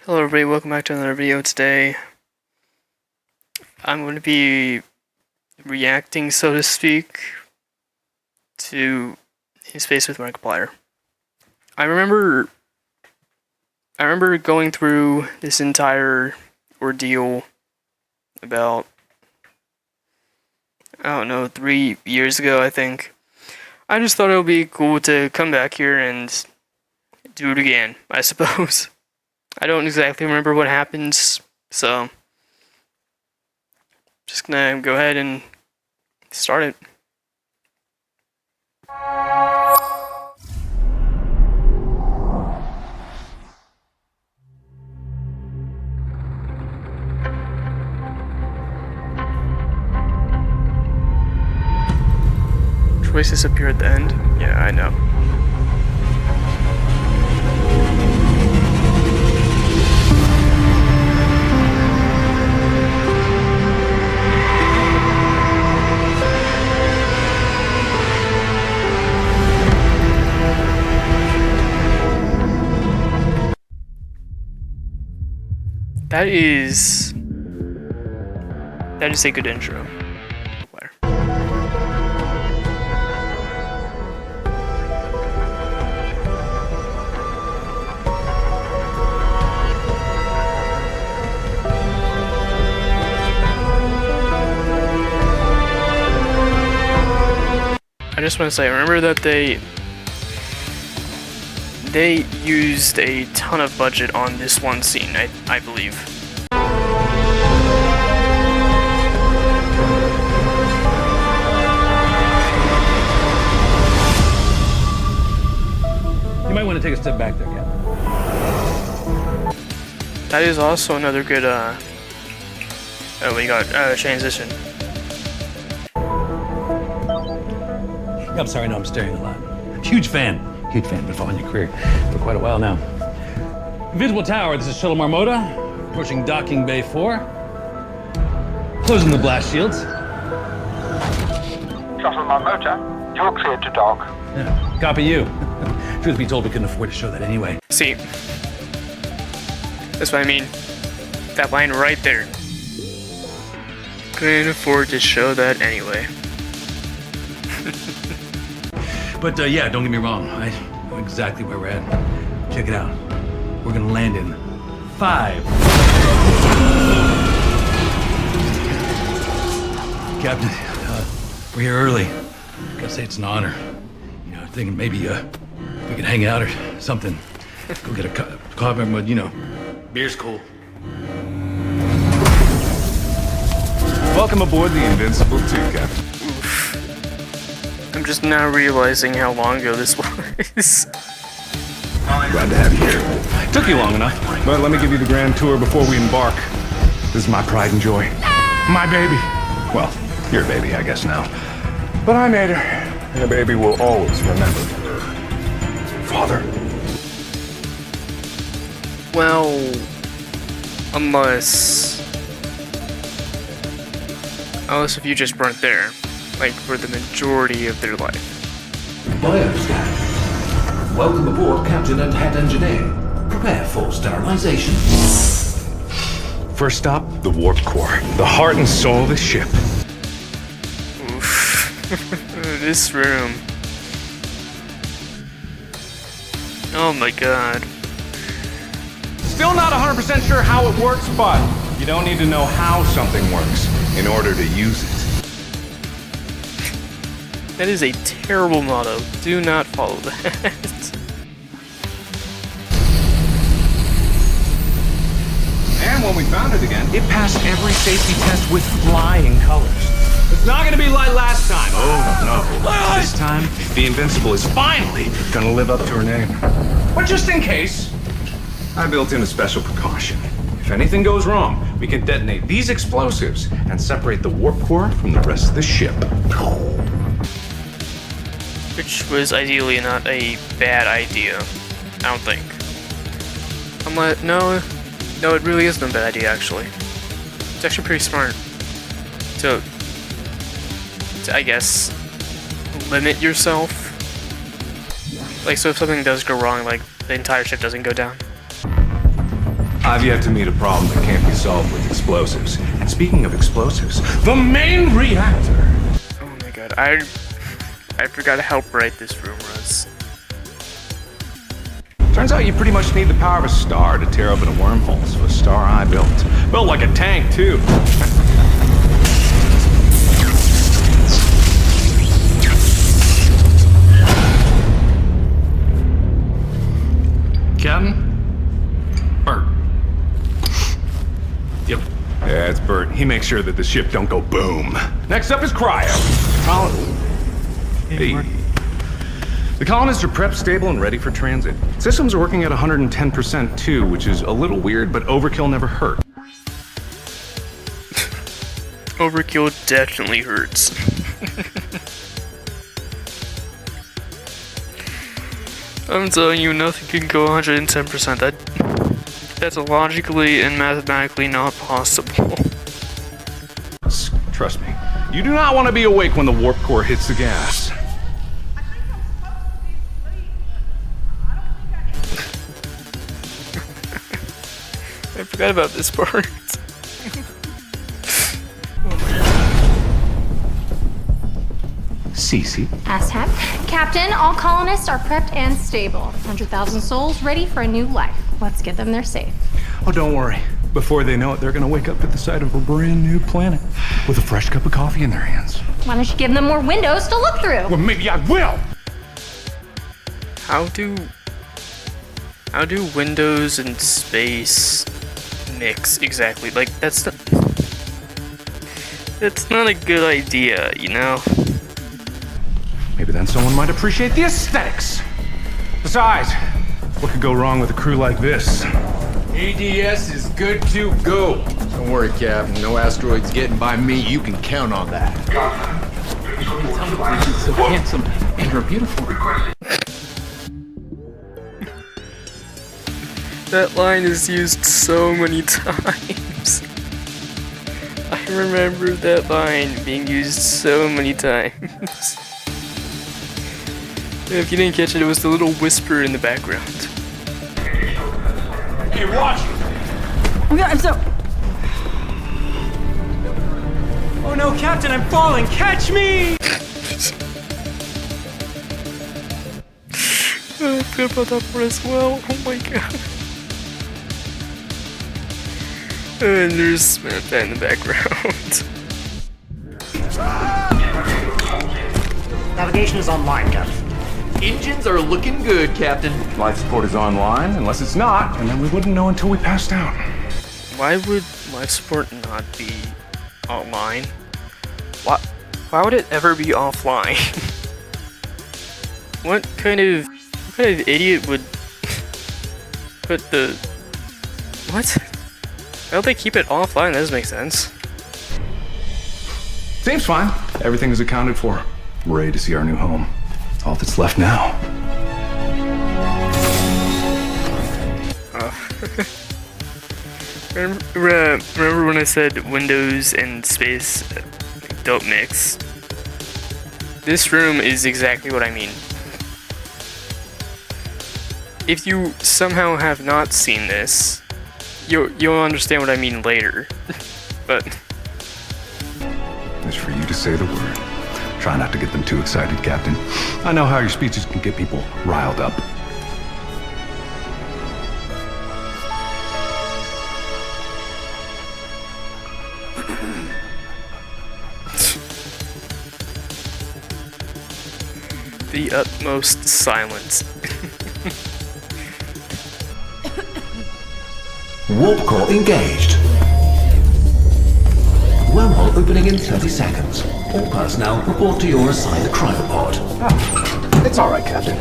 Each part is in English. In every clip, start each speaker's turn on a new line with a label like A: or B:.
A: Hello everybody, welcome back to another video. Today I'm going to be reacting, so to speak, to his face with Markiplier. I remember going through this entire ordeal about, I don't know, 3 years ago, I think. I just thought it would be cool to come back here and do it again, I suppose. I don't exactly remember what happens, so just gonna go ahead and start it. Choices appear at the end? Yeah, I know. That is a good intro. I just want to say, I remember that they used a ton of budget on this one scene, I believe.
B: You might want to take a step back there, Captain.
A: That is also another good, transition.
B: I'm sorry, no, I'm staring a lot. Huge fan, been following your career for quite a while now. Invisible Tower, this is Shuttle Marmota, approaching Docking Bay 4. Closing the blast shields.
C: Shuttle Marmota, you're cleared to dock.
B: Yeah, copy you. Truth be told, we couldn't afford to show that anyway.
A: See, that's what I mean. That line right there. Couldn't afford to show that anyway.
B: But yeah, don't get me wrong. I know exactly where we're at. Check it out. We're gonna land in 5. Captain, we're here early. Gotta say it's an honor. You know, thinking maybe we could hang out or something. Go get a coffee, but you know, beer's cool.
D: Welcome aboard the Invincible 2, Captain.
A: I'm just now realizing how long ago this was.
D: Glad to have you here.
B: Took you long enough.
D: But let me give you the grand tour before we embark. This is my pride and joy. My baby. Well, your baby, I guess now. But I made her, and a baby will always remember her father.
A: Well, unless if you just weren't there, like for the majority of their life.
E: Bioscan. Welcome aboard, Captain and Head Engineer. Prepare for sterilization.
D: First stop, the warp core. The heart and soul of the ship.
A: Oof. This room. Oh my god.
D: Still not 100% sure how it works, but you don't need to know how something works in order to use it.
A: That is a terrible motto. Do not follow that.
D: And when we found it again, it passed every safety test with flying colors. It's not gonna be like last time. Oh, no. This time, the Invincible is finally gonna live up to her name. But just in case, I built in a special precaution. If anything goes wrong, we can detonate these explosives and separate the warp core from the rest of the ship.
A: Which was ideally not a bad idea. I don't think. No, it really isn't a bad idea, actually. It's actually pretty smart to I guess, limit yourself. Like, so if something does go wrong, like, the entire ship doesn't go down.
D: I've yet to meet a problem that can't be solved with explosives. And speaking of explosives, the main reactor.
A: Oh my god, I forgot how bright this room was.
D: Turns out you pretty much need the power of a star to tear open a wormhole, so a star I built. Built like a tank, too. Captain? Bert. Yep. Yeah, it's Bert. He makes sure that the ship don't go boom. Next up is Cryo. Hey. The colonists are prepped, stable, and ready for transit. Systems are working at 110% too, which is a little weird, but overkill never hurt.
A: Overkill definitely hurts. I'm telling you, nothing can go 110%. That's logically and mathematically not possible.
D: Trust me. You do not want to be awake when the warp core hits the gas.
A: I forgot about this part.
D: Cece.
F: Aztec. Captain, all colonists are prepped and stable. 100,000 souls ready for a new life. Let's get them there safe.
D: Oh, don't worry. Before they know it, they're gonna wake up at the sight of a brand new planet with a fresh cup of coffee in their hands.
F: Why don't you give them more windows to look through?
D: Well, maybe I will!
A: How do Windows and space mix exactly? Like, that's not a good idea, you know?
D: Maybe then someone might appreciate the aesthetics. Besides, what could go wrong with a crew like this?
G: ADS is good to go. Don't worry, Cap. No asteroids getting by me. You can count on that.
E: So handsome and you're beautiful.
A: That line is used so many times. I remember that line being used so many times. If you didn't catch it, it was the little whisper in the background.
D: Hey, watch!
H: Oh god, I'm so... Oh no, Captain, I'm falling! Catch me!
A: I forgot about that part as well. Oh my god. And there's Samantha in the background.
H: Navigation is online, Captain.
G: Engines are looking good, Captain.
D: Life support is online, unless it's not, and then we wouldn't know until we passed out.
A: Why would life support not be online? Why would it ever be offline? What kind of idiot would put the... What? Why don't they keep it offline? That doesn't make sense.
D: Seems fine. Everything is accounted for. We're ready to see our new home. All that's left now.
A: Remember when I said Windows and space don't mix? This room is exactly what I mean. If you somehow have not seen this, you'll understand what I mean later. But
D: It's for you to say the word. Try not to get them too excited, Captain. I know how your speeches can get people riled up.
A: the utmost silence.
E: Warp core engaged. Wormhole opening in 30 seconds. All personnel report to your assigned cryopod.
D: It's all right, Captain.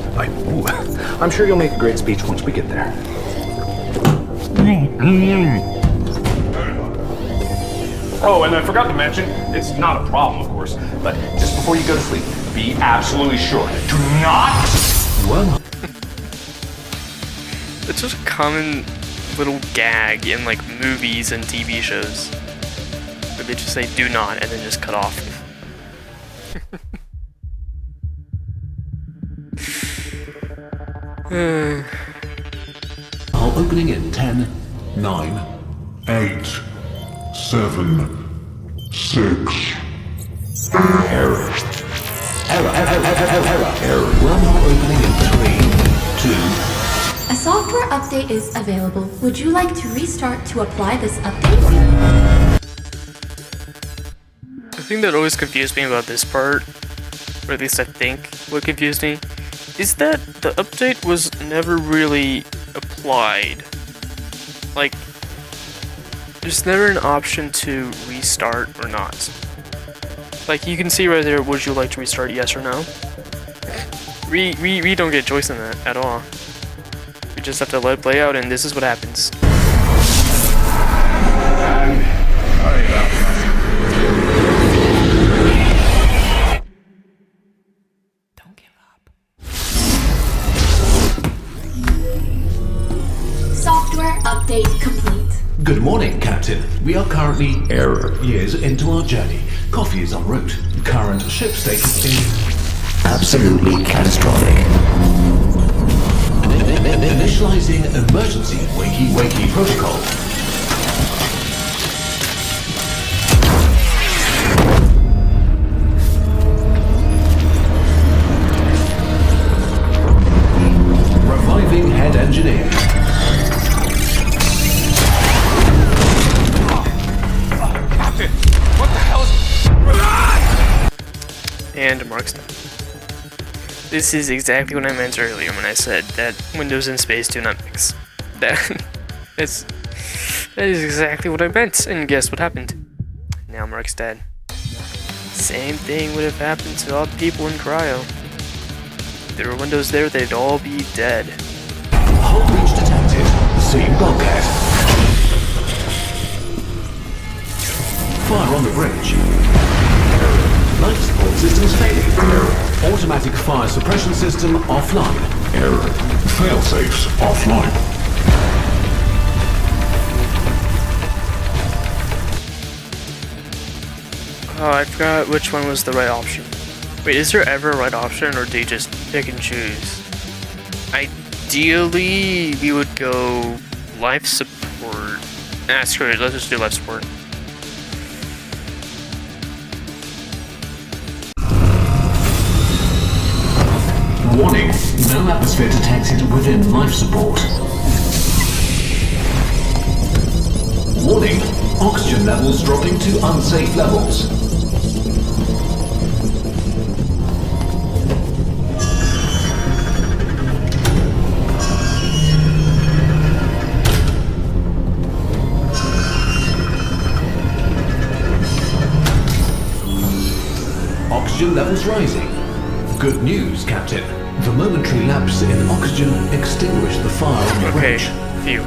D: I'm sure you'll make a great speech once we get there. Oh, and I forgot to mention, it's not a problem, of course, but just before you go to sleep, be absolutely sure. Do not...
E: Wormhole.
A: It's just a common little gag in like movies and TV shows. Where they just say do not and then just cut off.
E: Opening in 10, 9, 8, 7, 6. Error. Error. Wormhole opening in 3, 2.
I: A software update is available. Would you like to restart to apply this update?
A: The thing that always confused me about this part, or at least I think what confused me, is that the update was never really applied. Like, there's never an option to restart or not. Like, you can see right there, would you like to restart, yes or no? We don't get a choice in that at all. We just have to let it play out, and this is what happens.
G: Sorry about that.
A: Don't give up.
I: Software update complete.
E: Good morning, Captain. We are currently years into our journey. Coffee is en route. Current ship status is
J: absolutely catastrophic.
E: Initializing emergency wakey protocol. Reviving head engineer.
D: Captain, what the hell is...
A: And Mark's done. This is exactly what I meant earlier when I said that Windows and space do not mix. That is exactly what I meant, and guess what happened? Now Mark's dead. Same thing would have happened to all the people in cryo. If there were Windows there, they'd all be dead.
E: Hull breach detected. See bulkhead. Fire on the bridge. Life support systems failing. Automatic fire suppression system offline. Error. Failsafes offline.
A: Oh, I forgot which one was the right option. Wait, is there ever a right option, or do you just pick and choose? Ideally, we would go life support. Screw it, let's just do life support.
E: Warning, no atmosphere detected within life support. Warning, oxygen levels dropping to unsafe levels. Oxygen levels rising. Good news, Captain. The momentary lapse in oxygen extinguished the fire on the bridge.
A: Phew.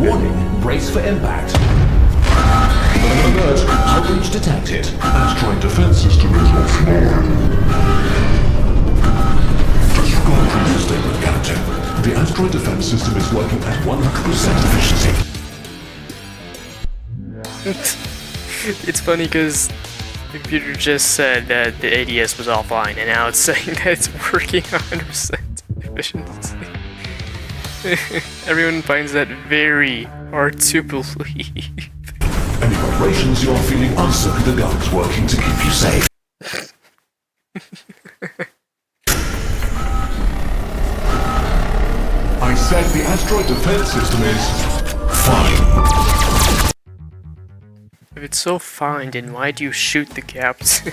E: Warning, brace for impact. Alert, outrage detected. Asteroid defense system is offline. Disregard previous statement, Captain. The asteroid defense system is working at 100% efficiency.
A: It's funny because the computer just said that the ADS was offline, and now it's saying that it's working 100% efficiency. Everyone finds that very hard to believe.
E: Any vibrations you are feeling uncertain the guard's working to keep you safe. I said the asteroid defense system is fine.
A: If it's so fine, then why do you shoot the captain?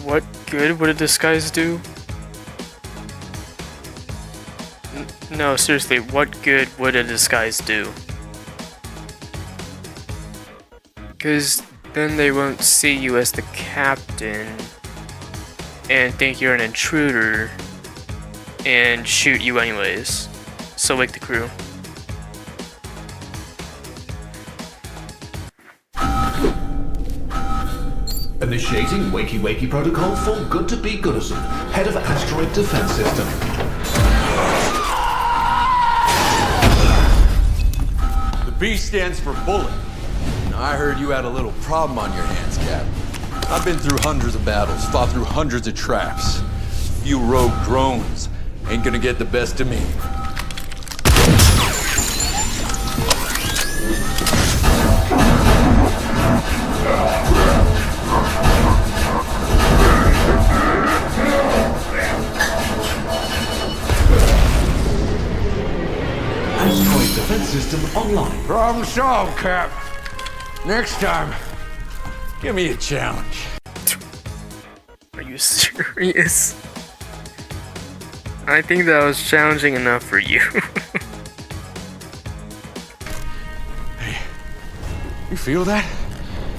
A: What good would a disguise do? No, seriously, what good would a disguise do? Because then they won't see you as the captain and think you're an intruder and shoot you anyways. So wake the crew.
E: Initiating wakey protocol for Good to be Goodison, head of asteroid defense system.
G: The B stands for bullet. Now, I heard you had a little problem on your hands, Cap. I've been through hundreds of battles, fought through hundreds of traps. Few rogue drones ain't gonna get the best of me.
E: Asteroid defense system online.
G: Problem solved, Cap. Next time, give me a challenge.
A: Are you serious? I think that was challenging enough for you.
G: Hey, you feel that?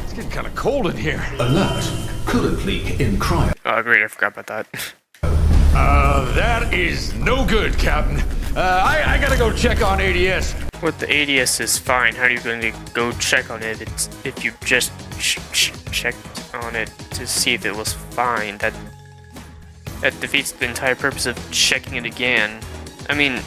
G: It's getting kind of cold in here.
E: Alert. Coolant leak in cryo.
A: Oh, great, I forgot about that.
G: That is no good, Captain. I gotta go check on ADS.
A: What, the ADS is fine. How are you going to go check on it if you just checked on it to see if it was fine? That defeats the entire purpose of checking it again. I mean,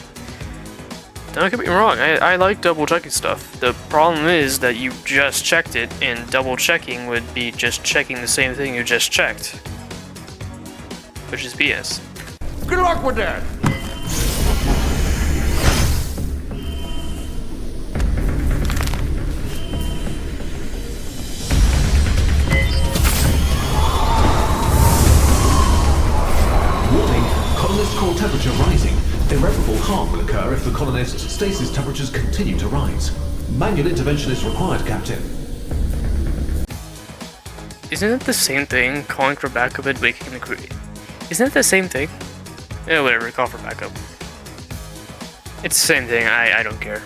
A: don't get me wrong, I like double checking stuff. The problem is that you just checked it, and double checking would be just checking the same thing you just checked. Which is BS.
G: Good luck with that.
E: Warning, colonist core temperature rising. Irreparable harm will occur if the colonist's stasis temperatures continue to rise. Manual intervention is required, Captain.
A: Isn't it the same thing, calling for backup and waking the crew? Isn't it the same thing? Yeah, whatever, call for backup. It's the same thing, I don't care.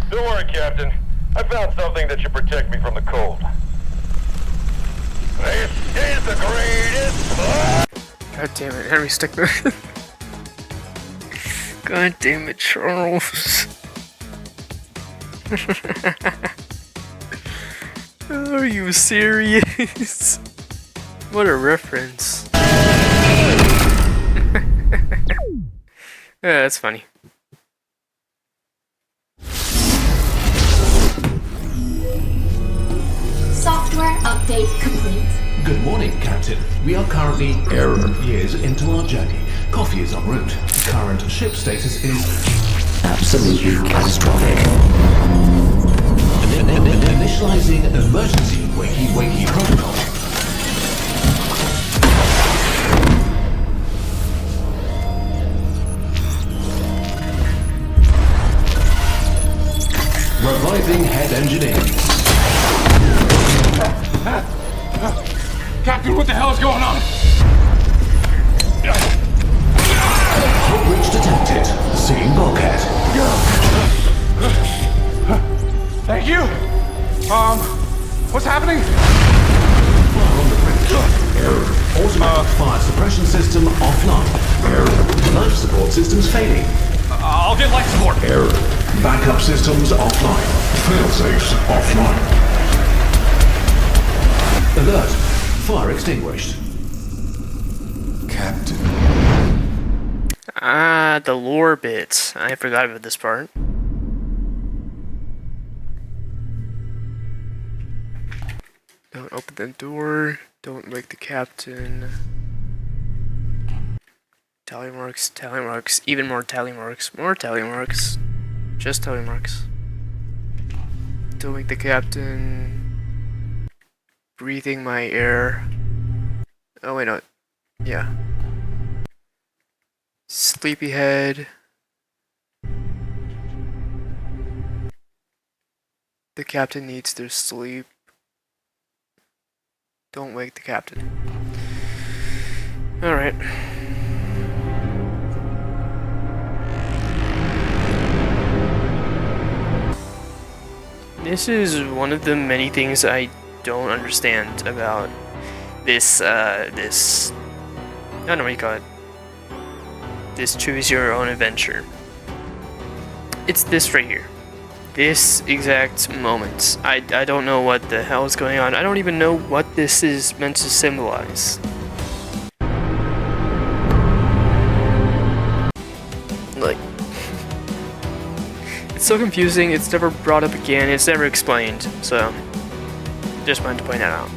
K: Don't worry, Captain. I found something that should protect me from the cold. This is the greatest.
A: God damn it, Henry Stickman. God damn it, Charles. Are you serious? What a reference. Yeah, that's funny.
I: Software update complete.
E: Good morning, Captain. We are currently years into our journey. Coffee is en route. Current ship status is
J: Absolutely catastrophic.
E: initializing emergency wakey protocol. Reviving head engineering.
D: Captain, what the hell is going on?
E: Breach detected. Seeing bulkhead.
D: Thank you. What's happening?
E: Automatic fire suppression system offline. Life support systems failing.
D: I'll get life support.
E: Backup systems offline. Failsafes offline. Alert. Fire extinguished.
G: Captain.
A: Ah, the lore bit. I forgot about this part. Don't open the door. Don't wake the captain. Tally marks, even more tally marks, more tally marks. Just tally marks. Don't wake the captain. Breathing my air. Oh wait, no. Yeah. Sleepyhead. The captain needs their sleep. Don't wake the captain. Alright. This is one of the many things I don't understand about this, I don't know what you call it. This choose your own adventure. It's this right here. this exact moment. I don't know what the hell is going on. I don't even know what this is meant to symbolize. Like, it's so confusing. It's never brought up again. It's never explained. So, just wanted to point that out.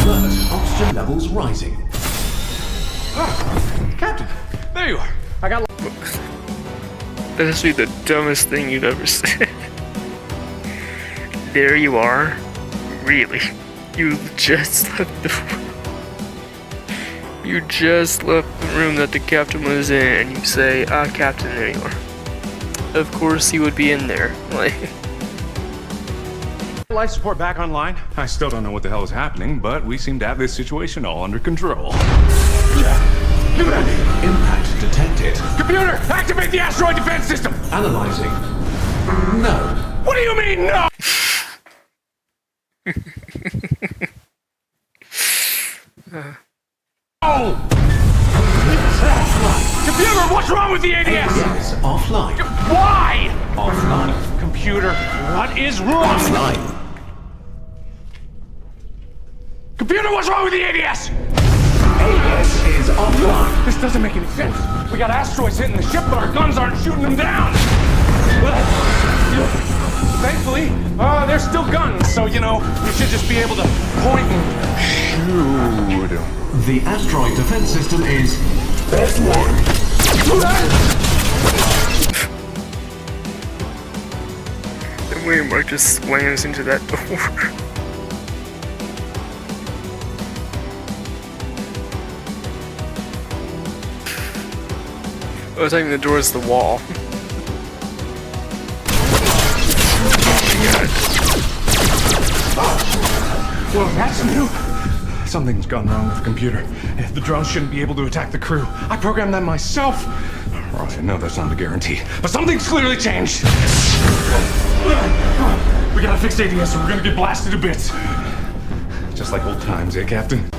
E: Alert, oxygen levels rising.
D: Oh, Captain, there you are. I got.
A: That must be the dumbest thing you've ever said. There you are. Really? You just left the. You just left the room that the captain was in, and you say, "Ah, Captain, there you are." Of course, he would be in there. Like.
D: Life support back online. I still don't know what the hell is happening, but we seem to have this situation all under control.
E: Impact detected.
D: Computer, activate the asteroid defense system!
E: Analyzing. No.
D: What do you mean, no? Oh! Computer, what's wrong with the ADS?
E: ADS offline.
D: Why?
E: Offline.
D: Computer, what is wrong?
E: Offline.
D: Computer, what's wrong with the ADS?
E: ADS is offline.
D: This doesn't make any sense. We got asteroids hitting the ship, but our guns aren't shooting them down. Thankfully, they're still guns, so, you know, you should just be able to point and shoot.
E: The asteroid defense system is offline.
A: The way Mark just slams into that door. I was thinking the door is the wall.
D: Well, that's new. Something's gone wrong with the computer. The drones shouldn't be able to attack the crew. I programmed them myself. Right, I know that's not a guarantee, but something's clearly changed. We gotta fix ADS or we're gonna get blasted to bits. Just like old times, eh, Captain?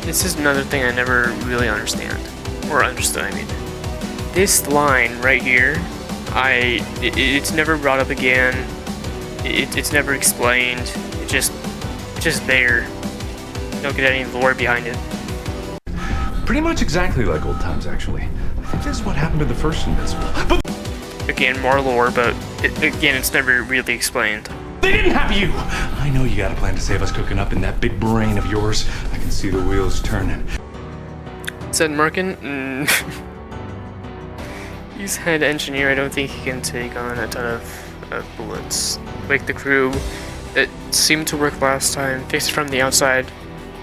A: This is another thing I never really understand. Or understood, I mean. This line right here, it's never brought up again. It's never explained. It's just there. You don't get any lore behind it.
D: Pretty much exactly like old times, actually. I think this is what happened to the first Invincible. But
A: again, more lore, but again, it's never really explained.
D: they didn't have you! I know you got a plan to save us cooking up in that big brain of yours. I can see the wheels turning.
A: Said Merkin? He's head engineer. I don't think he can take on a ton of bullets. Wake the crew. It seemed to work last time. Fix it from the outside.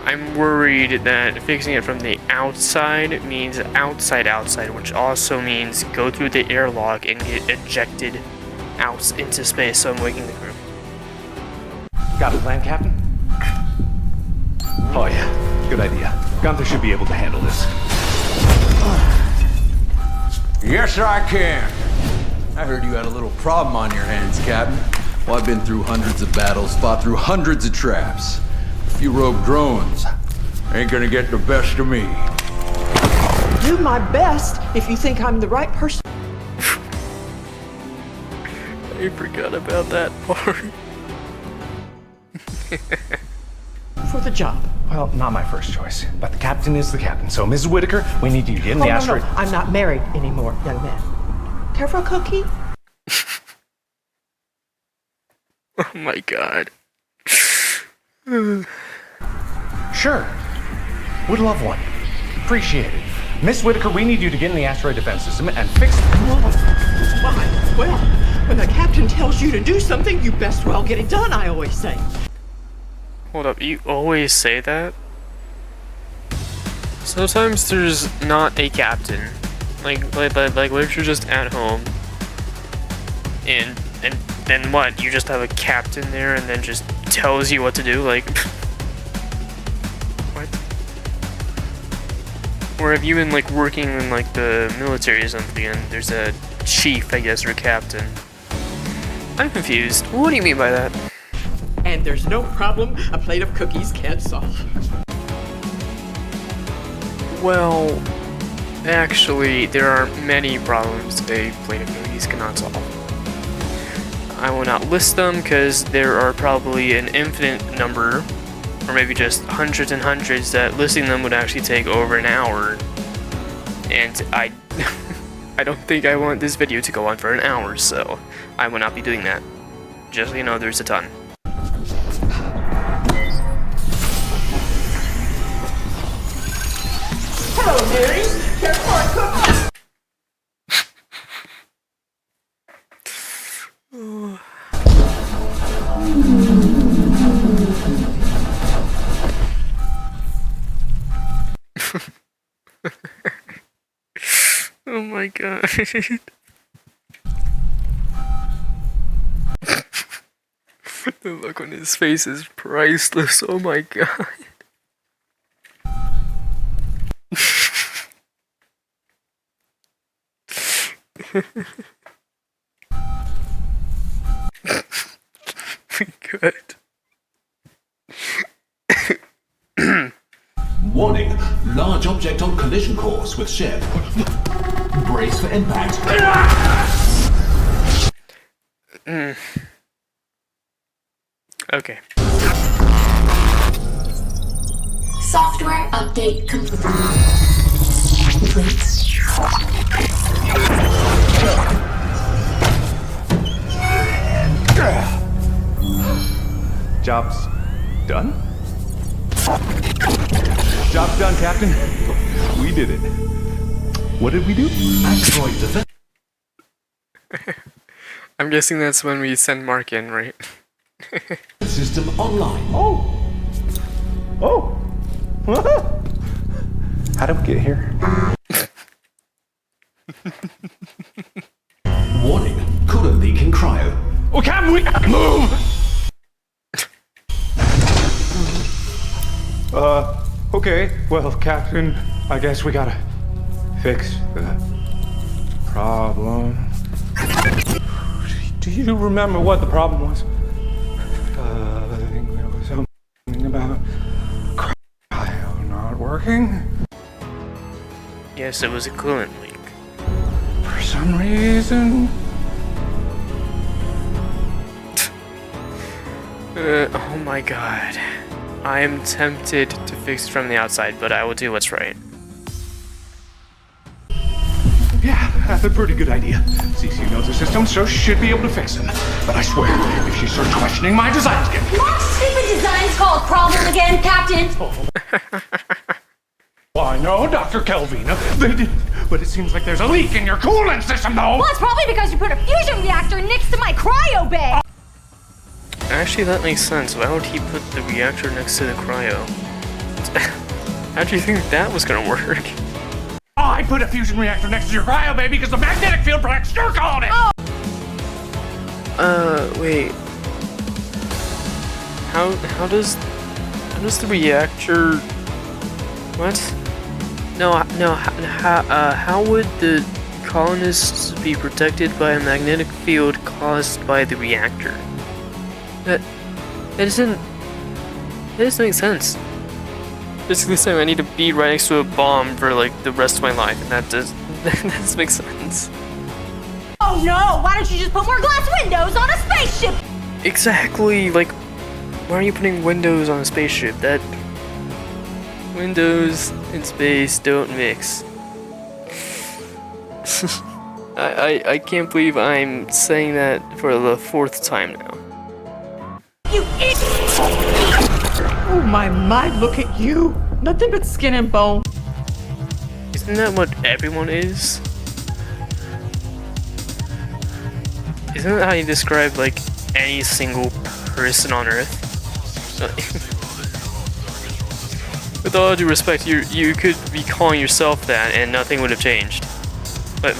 A: I'm worried that fixing it from the outside means outside, which also means go through the airlock and get ejected out into space, so I'm waking the crew.
D: Got a plan, Captain? Oh yeah, good idea. Gunther should be able to handle this.
G: Yes, I can. I heard you had a little problem on your hands, Captain. Well, I've been through hundreds of battles, fought through hundreds of traps. A few rogue drones ain't gonna get the best of me.
L: Do my best if you think I'm the right person.
A: I forgot about that part.
L: For the job.
D: Well, not my first choice, but the captain is the captain. So, Mrs. Whitaker, we need you to get in the asteroid.
L: No, I'm not married anymore, young man. Care for a cookie?
A: Oh my god.
D: Sure. Would love one. Appreciate it. Miss Whitaker, we need you to get in the asteroid defense system and fix it.
L: Why? Well, when the captain tells you to do something, you best well get it done, I always say.
A: Hold up, you always say that? Sometimes there's not a captain. Like what if you're just at home and then what? You just have a captain there and then just tells you what to do? Like what? Or have you been like working in like the military or something and there's a chief, I guess, or a captain? I'm confused. What do you mean by that?
L: And there's no problem a plate of cookies can't solve.
A: Well, Actually, there are many problems a plate of movies cannot solve. I will not list them because there are probably an infinite number, or maybe just hundreds and hundreds, that listing them would actually take over an hour. And I don't think I want this video to go on for an hour, so I will not be doing that. Just so you know, there's a ton.
L: Hello, dearies. Care for a cookie?
A: Oh my god. The look on his face is priceless. Oh my god. Good.
E: Warning, large object on collision course with ship. Brace for impact.
A: Okay.
I: Software update complete.
D: Job's done? Job's done, Captain. We did it. What did we do?
E: Asteroid defense.
A: I'm guessing that's when we send Mark in, right?
E: System online.
D: Oh! How did we get here?
E: Warning, coolant leak in cryo.
D: Oh, Captain, we move! Okay. Well, Captain, I guess we gotta fix the problem. Do you remember what the problem was? I think there was something about cryo not working.
A: Yes, it was a coolant leak.
D: For some reason.
A: Oh my god. I am tempted to fix it from the outside, but I will do what's right.
D: Yeah, that's a pretty good idea. CC knows the system, so she should be able to fix them. But I swear, if she starts questioning my designs again...
F: What stupid design's called problem again, Captain?
D: Why, no, Dr. Kelvina, they didn't. But it seems like there's a leak in your coolant system, though!
F: Well, it's probably because you put a fusion reactor next to my cryo bay!
A: Actually, that makes sense. Why would he put the reactor next to the cryo? How do you think that was gonna work?
D: I put a fusion reactor next to your cryo bay because the magnetic field protects your colony!
A: Wait. How does the reactor... What? How would the colonists be protected by a magnetic field caused by the reactor? That doesn't make sense. Basically saying I need to be right next to a bomb for like the rest of my life, and that doesn't make sense.
F: Oh no! Why don't you just put more glass windows on a spaceship?
A: Exactly. Like, why are you putting windows on a spaceship? That windows and space don't mix. I can't believe I'm saying that for the 4th time now.
L: You idiot! Oh my, look at you. Nothing but skin and bone.
A: Isn't that what everyone is? Isn't that how you describe, like, any single person on Earth? With all due respect, you could be calling yourself that and nothing would have changed. But,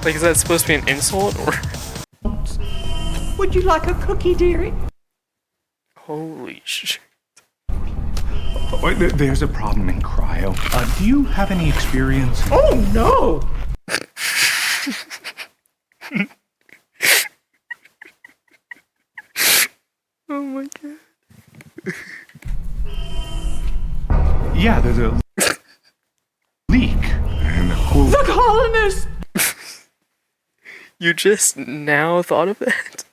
A: like, is that supposed to be an insult, or...?
L: Would you like a cookie, dearie?
A: Holy shit.
D: There's a problem in cryo. Do you have any experience?
L: Oh no!
A: Oh my god.
D: Yeah, there's a leak in the
A: You just now thought of that?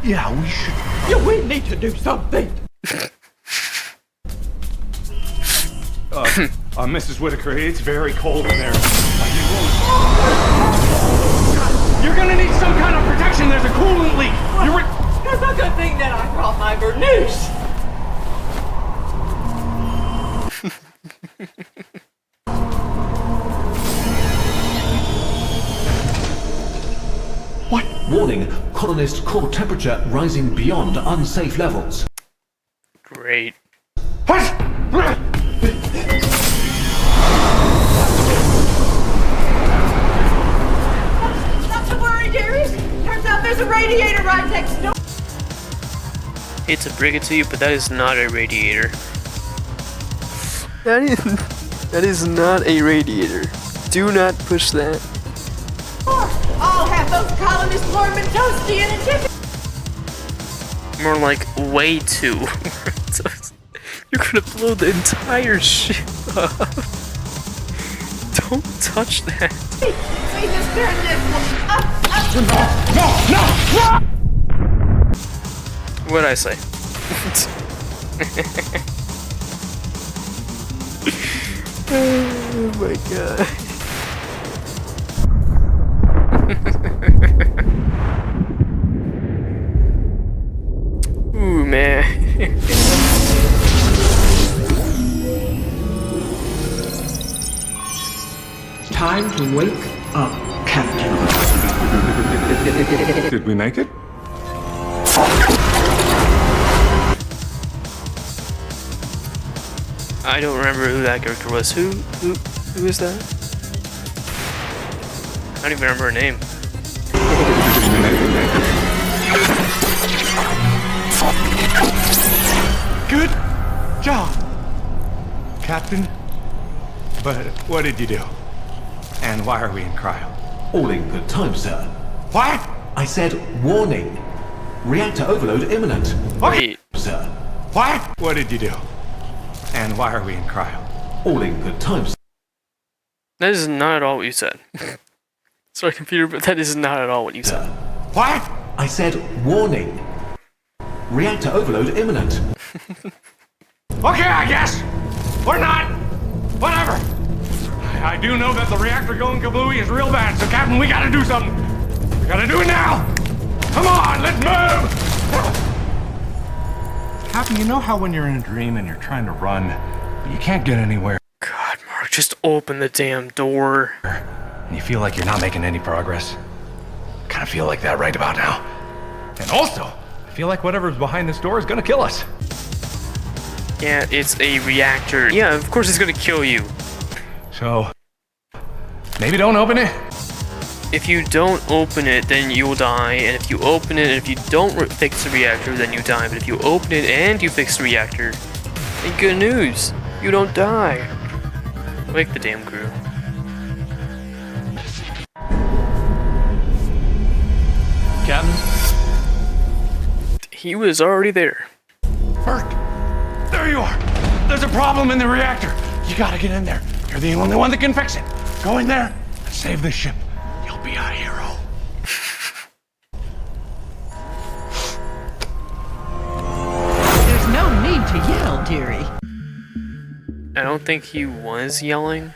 L: Yeah, we should. Yeah, we need to do something.
D: Mrs. Whitaker, it's very cold in there. You're gonna need some kind of protection. There's a coolant leak.
L: It's a good thing that I brought my burnous.
E: What? Warning, colonist core temperature rising beyond unsafe levels.
A: Great.
L: What? Not to worry, dearies. Turns out there's a radiator right next door.
A: Hate to break it to you, but that is not a radiator. That is not a radiator. Do not push that.
L: I'll have those colonists warm and toasty in a jiffy.
A: More like way too. You're gonna blow the entire ship up. Don't touch that.
L: We just turn this up. No!
A: What'd I say? Oh my god. Ooh, man.
L: Time to wake up, Captain.
D: Did we make it?
A: I don't remember who that character was. Who is that? I don't even remember her name.
D: Good job, Captain. But what did you do? And why are we in cryo?
E: All in good time, sir.
D: What?
E: I said warning. Reactor overload imminent.
A: Wait.
E: Sir.
D: What? What did you do? And why are we in cryo?
E: All in good time, sir.
A: That is not at all what you said. Sorry, computer, but that is not at all what you said.
D: What?
E: I said warning. Reactor overload imminent.
D: Okay, I guess. Or not. Whatever. I do know that the reactor going kablooey is real bad, so Captain, we gotta do something. We gotta do it now. Come on, let's move. Captain, you know how when you're in a dream and you're trying to run, but you can't get anywhere?
A: God, Mark, just open the damn door.
D: And you feel like you're not making any progress. Kind of feel like that right about now. And also, I feel like whatever's behind this door is gonna kill us.
A: Yeah, it's a reactor. Yeah, of course it's gonna kill you.
D: So, maybe don't open it?
A: If you don't open it, then you'll die. And if you open it, and if you don't fix the reactor, then you die. But if you open it and you fix the reactor, then good news. You don't die. Wake the damn crew.
B: Captain?
A: He was already there.
D: Bert, there you are. There's a problem in the reactor. You gotta get in there. You're the only one that can fix it. Go in there and save the ship. You'll be a hero.
L: There's no need to yell, dearie.
A: I don't think he was yelling.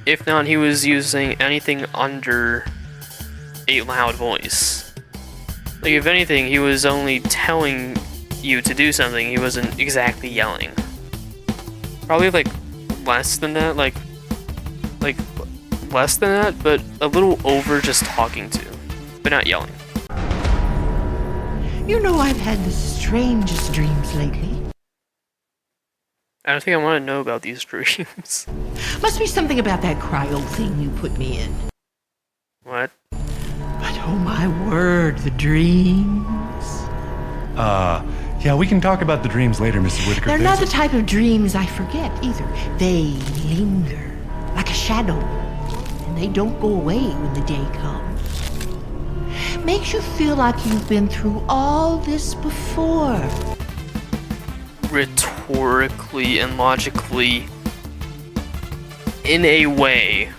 A: If not, he was using anything under a loud voice. Like, if anything, he was only telling you to do something. He wasn't exactly yelling. Probably, like, less than that. Like, less than that, but a little over just talking to. But not yelling.
L: You know, I've had the strangest dreams lately.
A: I don't think I want to know about these dreams.
L: Must be something about that cryo thing you put me in.
A: What?
L: But oh my word, the dreams.
D: Yeah, we can talk about the dreams later, Mrs. Whitaker.
L: They're not the type of dreams I forget either. They linger like a shadow, and they don't go away when the day comes. Makes you feel like you've been through all this before.
A: Rhetorically and logically, in a way,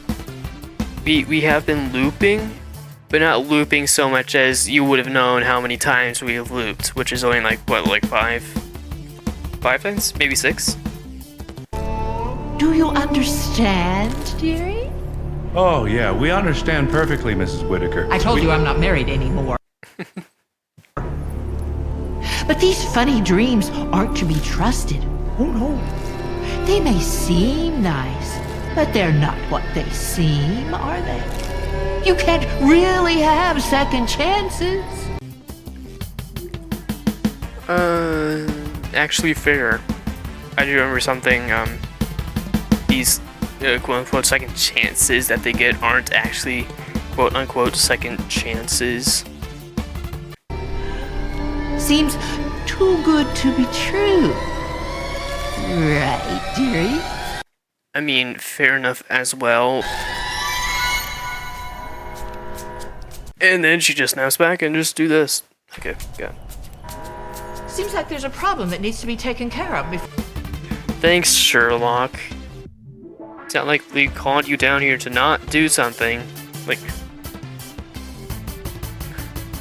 A: we have been looping, but not looping so much as you would have known how many times we have looped, which is only like, what, like 5 times? Maybe 6?
L: Do you understand, dearie?
D: Oh, yeah, we understand perfectly, Mrs. Whitaker.
L: I told you I'm not married anymore. But these funny dreams aren't to be trusted. Oh no. They may seem nice, but they're not what they seem, are they? You can't really have second chances.
A: Actually fair. I do remember something, these quote-unquote second chances that they get aren't actually quote-unquote second chances.
L: Seems too good to be true. Right, dearie?
A: I mean, fair enough as well. And then she just snaps back and just do this. Okay, yeah.
L: Seems like there's a problem that needs to be taken care of before.
A: Thanks, Sherlock. It's not like we called you down here to not do something. Like,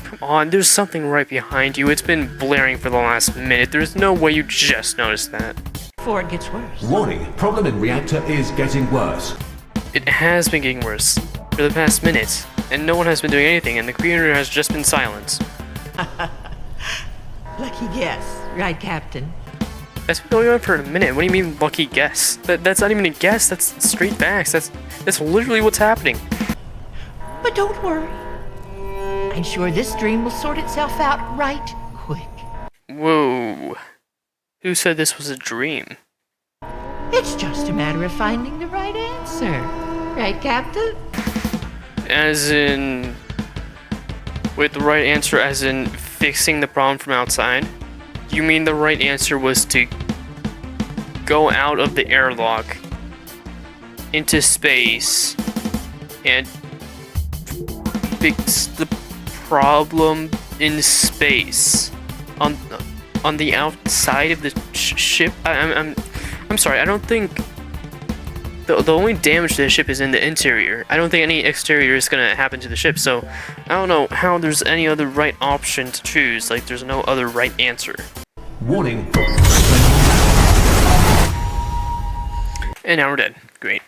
A: come on, there's something right behind you. It's been blaring for the last minute. There's no way you just noticed that.
L: Before it gets worse.
E: Warning, problem in reactor is getting worse.
A: It has been getting worse for the past minute, and no one has been doing anything, and the creator has just been silent.
L: Lucky guess, right, Captain?
A: That's been going on for a minute. What do you mean, lucky guess? That's not even a guess. That's straight facts. That's literally what's happening.
L: But don't worry. I'm sure this dream will sort itself out right quick.
A: Whoa. Who said this was a dream?
L: It's just a matter of finding the right answer. Right, Captain?
A: As in... Wait, the right answer as in fixing the problem from outside? You mean the right answer was to go out of the airlock into space and fix the problem in space on the outside of the ship? I'm sorry. I don't think the only damage to the ship is in the interior. I don't think any exterior is gonna happen to the ship. So I don't know how there's any other right option to choose. Like there's no other right answer.
E: Warning.
A: And now we're dead. Great.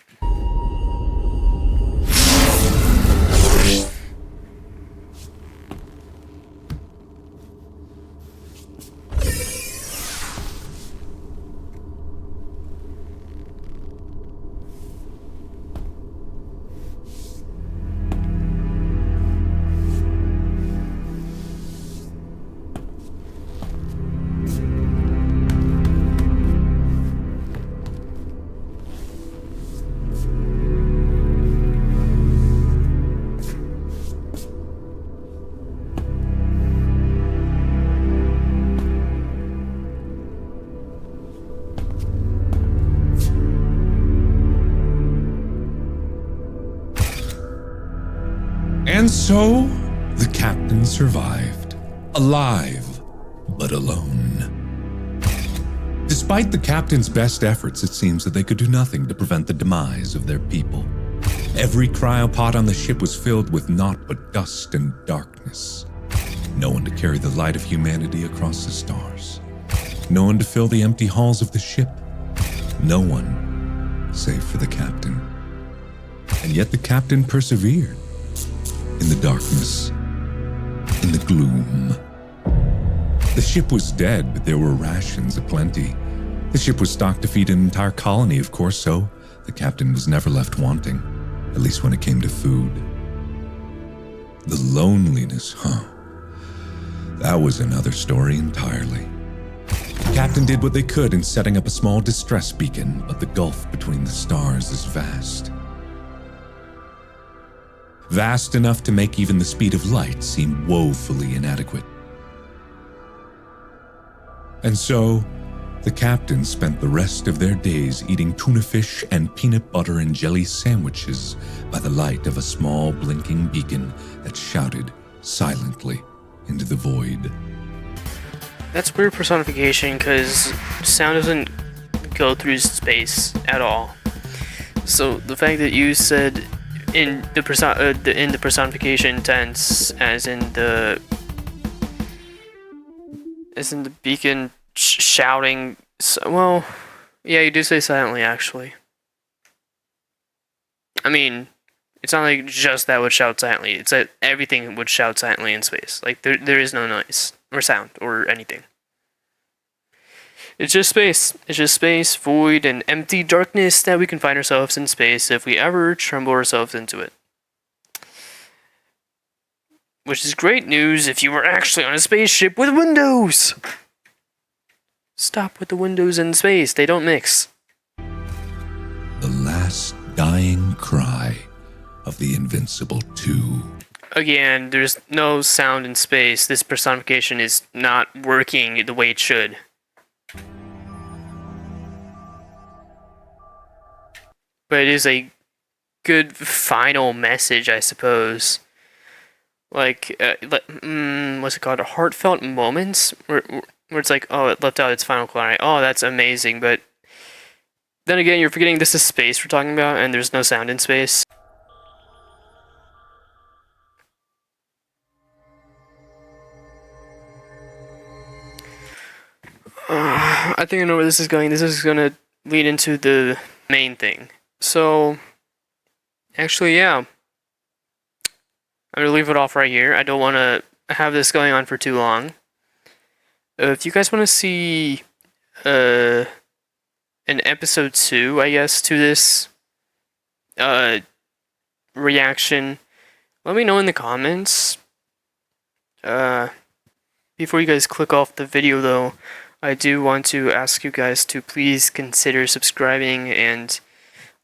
M: And so, the captain survived, alive, but alone. Despite the captain's best efforts, it seems that they could do nothing to prevent the demise of their people. Every cryopod on the ship was filled with naught but dust and darkness. No one to carry the light of humanity across the stars. No one to fill the empty halls of the ship. No one, save for the captain. And yet the captain persevered. In the darkness, in the gloom. The ship was dead, but there were rations aplenty. The ship was stocked to feed an entire colony, of course, so the captain was never left wanting, at least when it came to food. The loneliness, that was another story entirely. The captain did what they could in setting up a small distress beacon, but the gulf between the stars is vast. Vast enough to make even the speed of light seem woefully inadequate. And so, the captain spent the rest of their days eating tuna fish and peanut butter and jelly sandwiches by the light of a small blinking beacon that shouted silently into the void.
A: That's weird personification because sound doesn't go through space at all. So the fact that you said in the personification tense, as in the beacon shouting. Well, yeah, you do say silently actually. I mean, it's not like just that would shout silently. It's that everything would shout silently in space. Like there is no noise or sound or anything. It's just space. It's just space, void, and empty darkness that we can find ourselves in space if we ever tremble ourselves into it. Which is great news if you were actually on a spaceship with windows! Stop with the windows in space. They don't mix.
M: The last dying cry of the Invincible 2.
A: Again, there's no sound in space. This personification is not working the way it should. But it is a good final message, I suppose. Like, what's it called? Heartfelt moments? Where it's like, oh, it left out its final cry. Oh, that's amazing. But then again, you're forgetting this is space we're talking about, and there's no sound in space. I think I know where this is going. This is going to lead into the main thing. So, actually, yeah. I'm going to leave it off right here. I don't want to have this going on for too long. If you guys want to see an episode 2, I guess, to this reaction, let me know in the comments. Before you guys click off the video, though, I do want to ask you guys to please consider subscribing and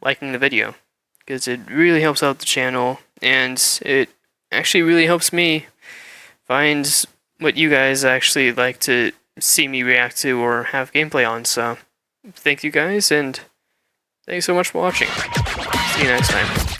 A: liking the video, because it really helps out the channel, and it actually really helps me find what you guys actually like to see me react to or have gameplay on. So thank you guys, and thanks so much for watching. See you next time.